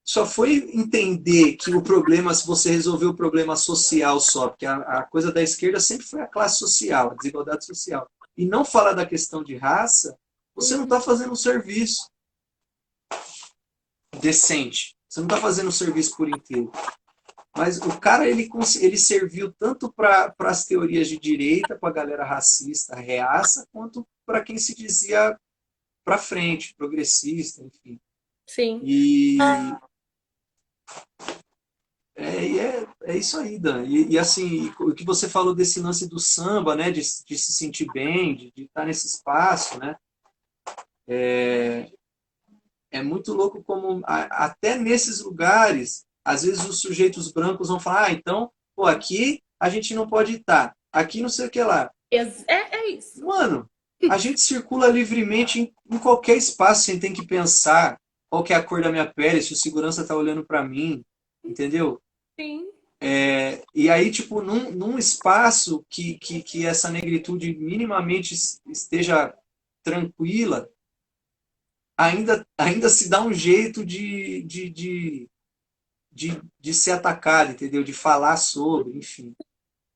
só foi entender que o problema, se você resolver o problema social só, porque a coisa da esquerda sempre foi a classe social, a desigualdade social, e não falar da questão de raça, você não Uhum. está fazendo um serviço decente. Você não está fazendo um serviço por inteiro. Mas o cara, ele serviu tanto para as teorias de direita, para a galera racista, reaça, quanto para quem se dizia para frente, progressista, enfim. Sim. E é isso aí, Dan. E assim, o que você falou desse lance do samba, né? De se sentir bem, de estar nesse espaço, né? É muito louco como até nesses lugares, às vezes os sujeitos brancos vão falar, então, pô, aqui a gente não pode estar, aqui não sei o que lá. É isso. Mano, a gente circula livremente em qualquer espaço, sem ter que pensar qual que é a cor da minha pele, se o segurança tá olhando para mim, entendeu? Sim. E aí, tipo, num espaço que essa negritude minimamente esteja tranquila, ainda se dá um jeito de ser atacado, entendeu? De falar sobre, enfim.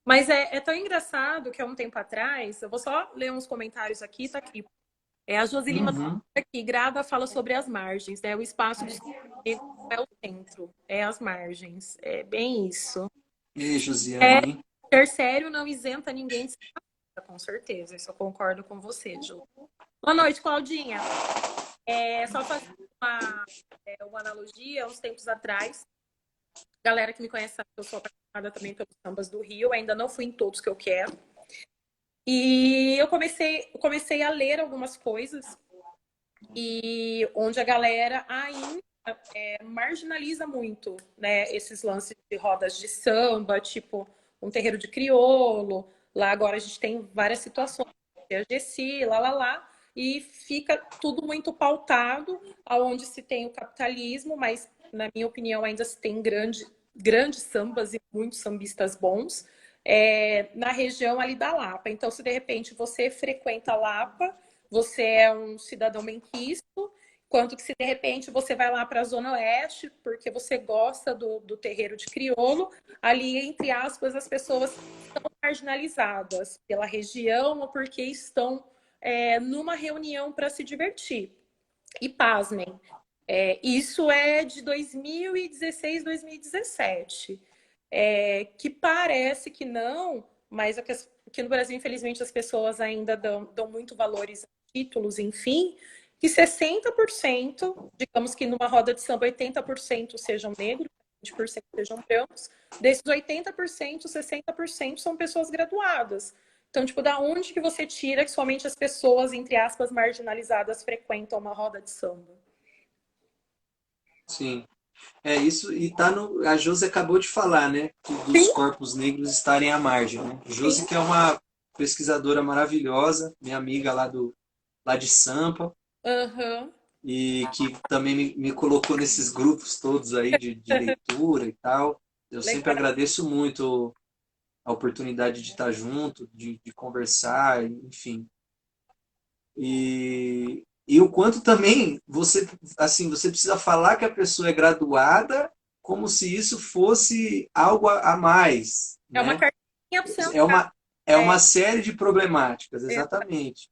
Mas é tão engraçado que há um tempo atrás, eu vou só ler uns comentários aqui, tá aqui. A Josi Lima tá Uhum. aqui, Grada fala sobre as margens, né? O espaço do negro é o centro, é as margens. É bem isso. E aí, Josiane, hein? Ser sério não isenta ninguém de ser racista, com certeza. Isso eu concordo com você, Ju. Boa noite, Claudinha. Só fazer uma analogia, uns tempos atrás, galera que me conhece sabe que eu sou apaixonada também pelos sambas do Rio, ainda não fui em todos que eu quero. E eu comecei a ler algumas coisas e onde a galera ainda marginaliza muito, né, esses lances de rodas de samba, tipo um terreiro de crioulo. Lá agora a gente tem várias situações, a Gessi, lá, e fica tudo muito pautado aonde se tem o capitalismo, mas na minha opinião ainda se tem grandes sambas e muitos sambistas bons na região ali da Lapa. Então, se de repente você frequenta a Lapa, você é um cidadão benquisto, quanto que se de repente você vai lá para a Zona Oeste, porque você gosta do terreiro de crioulo, ali, entre aspas, as pessoas estão marginalizadas pela região ou porque estão numa reunião para se divertir. E pasmem, isso é de 2016, 2017. Que parece que não, mas aqui no Brasil, infelizmente, as pessoas ainda dão muito valores a títulos, enfim, que 60%, digamos que numa roda de samba 80% sejam negros, 20% sejam brancos, desses 80%, 60% são pessoas graduadas. Então, tipo, da onde que você tira que somente as pessoas, entre aspas, marginalizadas frequentam uma roda de samba? Sim. É isso, e tá no. A Josi acabou de falar, né? Dos Sim, corpos negros estarem à margem, né? Josi, sim. que é uma pesquisadora maravilhosa, minha amiga lá de Sampa, Aham. e que também me colocou nesses grupos todos aí de leitura e tal. Eu sempre Legal. agradeço muito a oportunidade de estar junto, de conversar, enfim. E o quanto também você, assim, você precisa falar que a pessoa é graduada como se isso fosse algo a mais, É uma né? cartinha para você É entrar. uma, É, uma série de problemáticas, exatamente.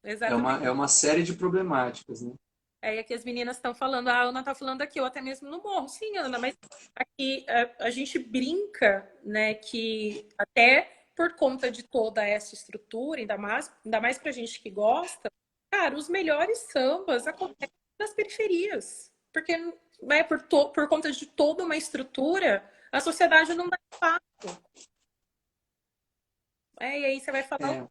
exatamente. É uma série de problemáticas, né? Aqui as meninas estão falando, a Ana está falando aqui, ou até mesmo no morro. Sim, Ana, mas aqui a gente brinca, né, que até por conta de toda essa estrutura, ainda mais pra gente que gosta, cara, os melhores sambas acontecem nas periferias. Porque por conta de toda uma estrutura, a sociedade não dá espaço. E aí você vai falar É,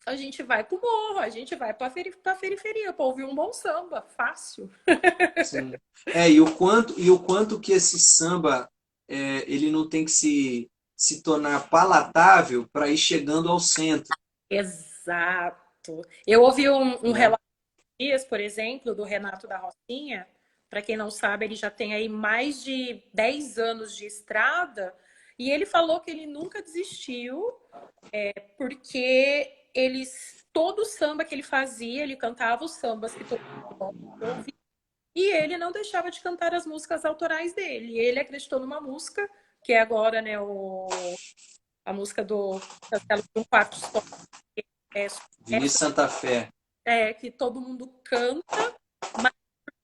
a gente vai pro morro, a gente vai pra periferia pra ouvir um bom samba, fácil. sim. E o quanto que esse samba ele não tem que se tornar palatável para ir chegando ao centro, Exato. Eu ouvi um né? relato dias, por exemplo, do Renato da Rocinha. Para quem não sabe, ele já tem aí mais de 10 anos de estrada. E ele falou que ele nunca desistiu, porque todo samba que ele fazia, ele cantava os sambas que todo mundo ouvia. E ele não deixava de cantar as músicas autorais dele. Ele acreditou numa música, que é agora, né, a música do Castelo de um Quarto Só, é, Vinícius Santa Fé. que todo mundo canta, mas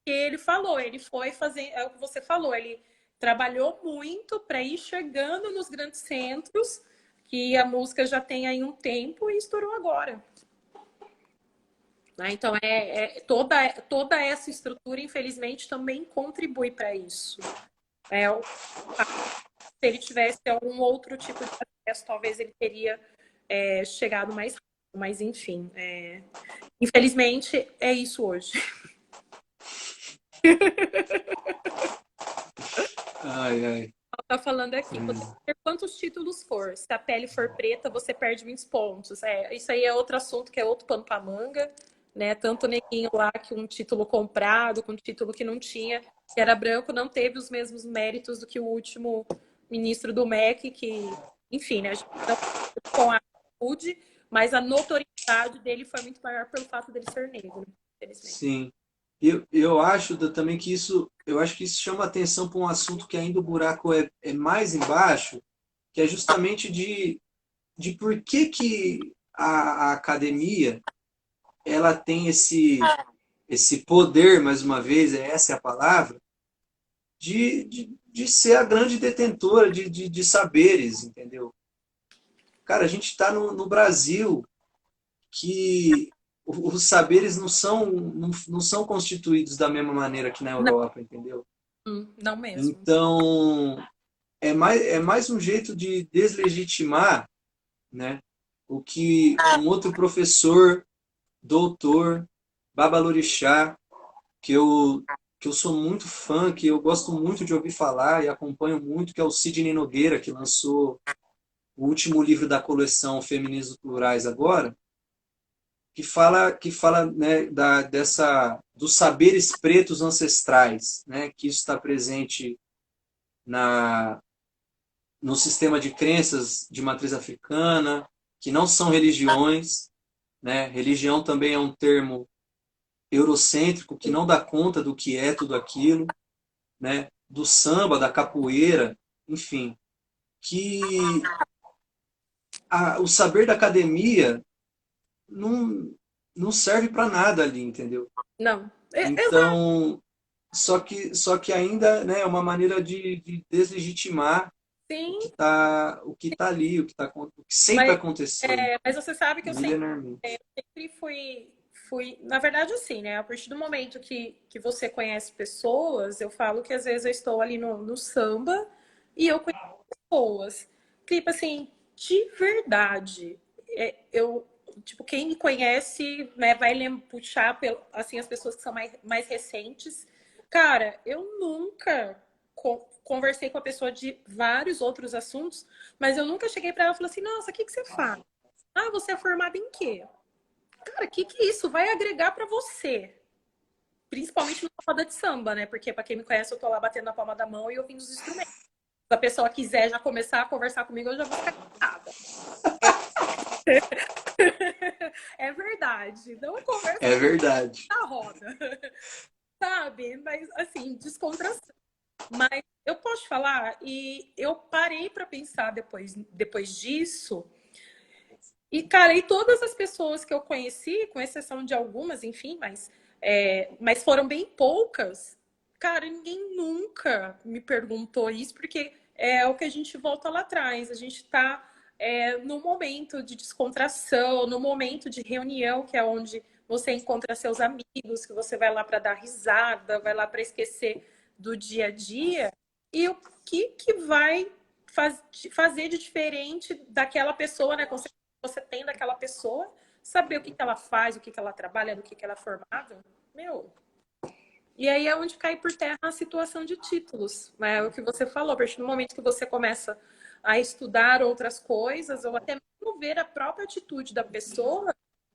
ele falou, ele foi fazer, é o que você falou, ele trabalhou muito para ir chegando nos grandes centros, que a música já tem aí um tempo e estourou agora. Né? Então, toda essa estrutura, infelizmente, também contribui para isso. Se ele tivesse algum outro tipo de acesso, talvez ele teria chegado mais rápido. Mas, enfim, infelizmente, é isso hoje. Ai, ai. Tá falando aqui, pode ter quantos títulos for. Se a pele for preta, você perde muitos pontos. Isso aí é outro assunto, que é outro pano pra manga, né? Tanto o neguinho lá que um título comprado, com um título que não tinha, que era branco, não teve os mesmos méritos do que o último ministro do MEC, que, enfim, né? A gente não com a saúde, mas a notoriedade dele foi muito maior pelo fato dele ser negro, infelizmente. Sim. Eu acho também que eu acho que isso chama atenção para um assunto que ainda o buraco é mais embaixo, que é justamente de por que a academia ela tem esse poder, mais uma vez, essa é a palavra, de ser a grande detentora de saberes, entendeu? Cara, a gente está no Brasil que os saberes não são constituídos da mesma maneira que na Não, Europa, entendeu? não mesmo. Então, é mais um jeito de deslegitimar, né, o que um outro professor, doutor, babalorixá, que eu, que eu sou muito fã, que eu gosto muito de ouvir falar e acompanho muito, que é o Sidney Nogueira, que lançou o último livro da coleção Feminismos Plurais agora, que fala né, dos saberes pretos ancestrais, né, que isso está presente na, no sistema de crenças de matriz africana, que não são religiões, né? Religião também é um termo eurocêntrico que não dá conta do que é tudo aquilo, né? Do samba, da capoeira, enfim, que o saber da academia não, não serve para nada ali, entendeu? Não. Exato. Então, só que ainda né, é uma maneira de deslegitimar Sim, o que tá ali, o que sempre mas, aconteceu, mas você sabe que eu milenarmente. sempre fui, na verdade, assim, né? A partir do momento que você conhece pessoas, eu falo que às vezes eu estou ali no samba e eu conheço pessoas. Tipo assim, de verdade. Eu, tipo, quem me conhece, né, vai puxar assim, as pessoas que são mais recentes. Cara, eu nunca conversei com a pessoa de vários outros assuntos, mas eu nunca cheguei para ela e falei assim: nossa, o que você faz? Ah, você é formada em quê? Cara, que isso vai agregar para você? Principalmente na roda de samba, né? Porque, para quem me conhece, eu tô lá batendo na palma da mão e ouvindo os instrumentos. Se a pessoa quiser já começar a conversar comigo, eu já vou ficar cansada. É verdade. Não conversa É verdade. na roda, sabe? Mas, assim, descontração. Mas eu posso falar, e eu parei para pensar depois disso. E, cara, e todas as pessoas que eu conheci, com exceção de algumas, enfim, mas foram bem poucas, cara, ninguém nunca me perguntou isso, porque é o que a gente volta lá atrás. A gente está no momento de descontração, no momento de reunião, que é onde você encontra seus amigos, que você vai lá para dar risada, vai lá para esquecer do dia a dia. E o que vai fazer de diferente daquela pessoa, né? Você tem daquela pessoa, saber o que ela faz, o que ela trabalha, do que ela é formada, meu. E aí é onde cai por terra a situação de títulos. É o que você falou, a partir do momento que você começa a estudar outras coisas, ou até mesmo ver a própria atitude da pessoa,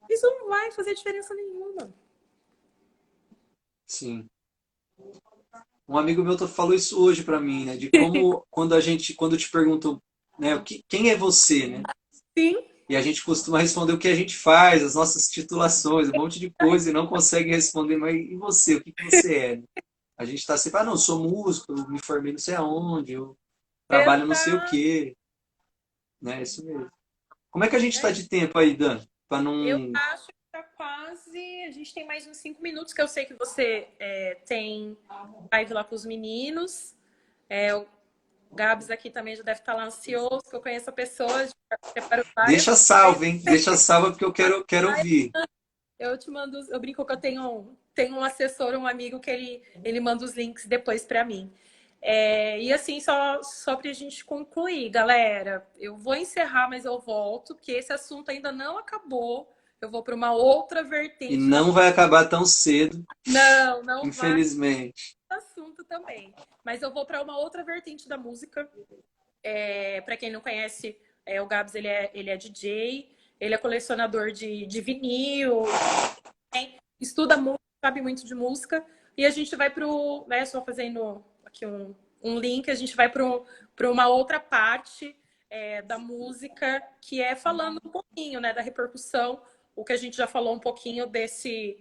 isso não vai fazer diferença nenhuma. Sim. Um amigo meu falou isso hoje para mim, né? De como quando te perguntam, né, quem é você, né? Sim, E a gente costuma responder o que a gente faz, as nossas titulações, um monte de coisa e não consegue responder, mas e você? O que você é? Né? A gente está sempre, não, eu sou músico, eu me formei não sei aonde, eu trabalho não sei o exato. quê, né? Isso mesmo. Como é que a gente está de tempo aí, Dan? Para Eu não. acho que tá quase. A gente tem mais uns 5 minutos, que eu sei que você tem live lá com os meninos. O Gabs aqui também já deve estar lá ansioso, que eu conheço a pessoa, já preparo várias Deixa coisas. salvo, hein? Deixa salvo porque eu quero ouvir. Eu te mando, eu brinco que eu tenho um assessor, um amigo que ele manda os links depois para mim. E assim, só para a gente concluir, galera, eu vou encerrar, mas eu volto, porque esse assunto ainda não acabou. Eu vou para uma outra E vertente da. não vai acabar tão cedo, Não, não vai infelizmente. assunto também. Mas eu vou para uma outra vertente da música. Para quem não conhece, o Gabs ele é DJ, ele é colecionador de vinil, estuda muito, sabe muito de música. E a gente vai para o. Né, só fazendo aqui um link, a gente vai para uma outra parte da música, que é falando um pouquinho, né, da repercussão, o que a gente já falou um pouquinho desse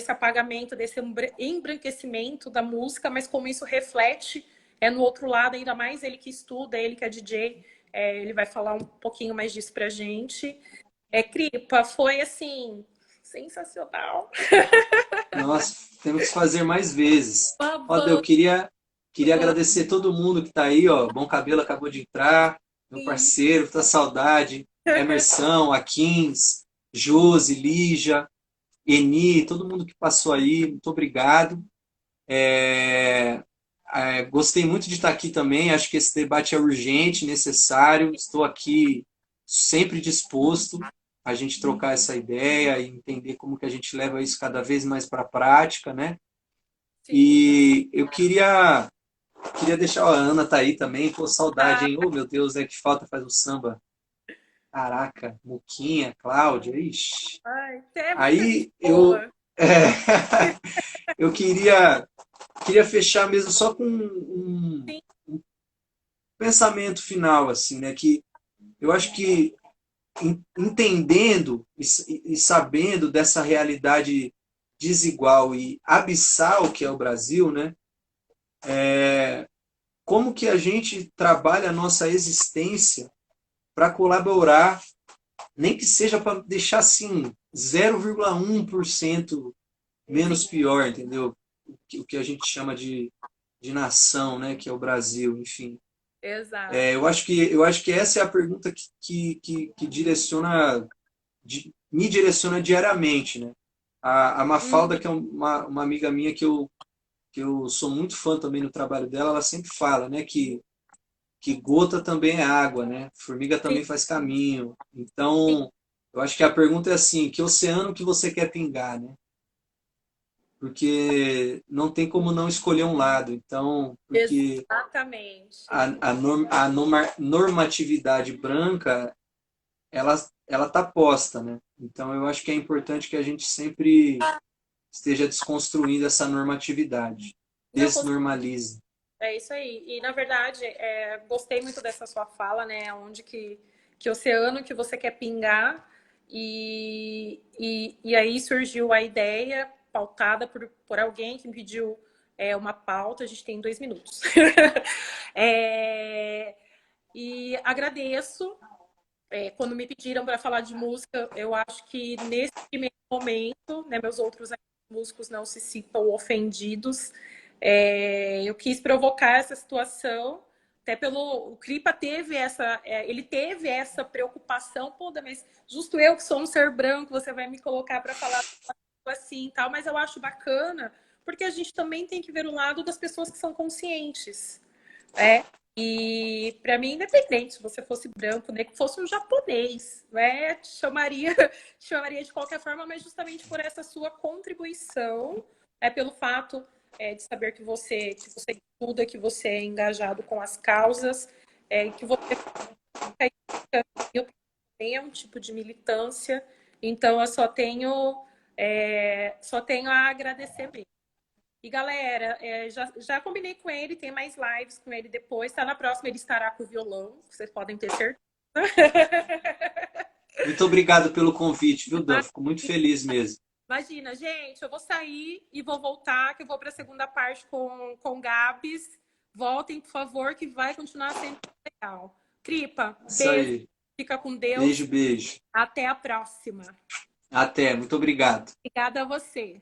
apagamento, desse embranquecimento da música, mas como isso reflete no outro lado, ainda mais ele que estuda, ele que é DJ, ele vai falar um pouquinho mais disso pra gente. Cripa, foi assim, sensacional. Nossa, temos que fazer mais vezes. Ó, eu Babando. queria agradecer todo mundo que está aí, ó. Bom Cabelo acabou de entrar, meu parceiro, tá saudade. Emerson, Akins, Josi, Lígia, Eni, todo mundo que passou aí, muito obrigado. Gostei muito de estar aqui também. Acho que esse debate é urgente, necessário. Estou aqui sempre disposto a gente trocar essa ideia e entender como que a gente leva isso cada vez mais para a prática, né? Sim. E eu queria deixar, ó, a Ana tá aí também, pô, saudade, Ah, hein? Oh, meu Deus, é que falta faz o samba. Caraca, Muquinha, Cláudia, ixi. ai, até muita gente Aí eu boa. é, eu queria fechar mesmo só com Sim, um pensamento final assim, né, que eu acho que entendendo e sabendo dessa realidade desigual e abissal que é o Brasil, né? Como que a gente trabalha a nossa existência para colaborar, nem que seja para deixar assim 0,1% sim, menos pior, entendeu? O que a gente chama de nação, né, que é o Brasil, enfim. exato. Eu acho que essa é a pergunta que me direciona diariamente, né? A Uhum, Mafalda, que é uma amiga minha que eu sou muito fã também no trabalho dela, ela sempre fala, né, que gota também é água, né? Formiga sim, também faz caminho. sim, Então, eu acho que a pergunta é assim, que oceano que você quer pingar, né? Porque não tem como não escolher um lado. Então, porque exatamente. a normatividade branca, ela tá posta, né? Então, eu acho que é importante que a gente sempre esteja desconstruindo essa normatividade. Não, Desnormalize. é isso aí. E, na verdade, gostei muito dessa sua fala, né? Onde que oceano que você quer pingar. E aí surgiu a ideia, pautada por alguém que me pediu uma pauta. A gente tem 2 minutos. É, e agradeço. Quando me pediram para falar de música, eu acho que nesse primeiro momento, né, meus outros músicos não se sintam ofendidos. Eu quis provocar essa situação, até pelo o Kripa teve ele teve essa preocupação, pô, mas justo eu que sou um ser branco, você vai me colocar para falar assim, tal, mas eu acho bacana, porque a gente também tem que ver o lado das pessoas que são conscientes. E para mim, independente se você fosse branco, nem que fosse um japonês, né? Te chamaria de qualquer forma, mas justamente por essa sua contribuição, pelo fato de saber que você estuda, que você é engajado com as causas, que você também é um tipo de militância. Então, eu só tenho a agradecer mesmo. E galera, já combinei com ele, tem mais lives com ele depois. Tá na próxima, ele estará com o violão, vocês podem ter certeza. Muito obrigado pelo convite, viu, Dan? Fico muito feliz mesmo. Imagina, gente, eu vou sair e vou voltar, que eu vou para a segunda parte com Gabs. Voltem, por favor, que vai continuar sendo legal. Cripa, Isso beijo, aí. fica com Deus. Beijo, beijo. Até a próxima. Até. Muito obrigado. Obrigada a você.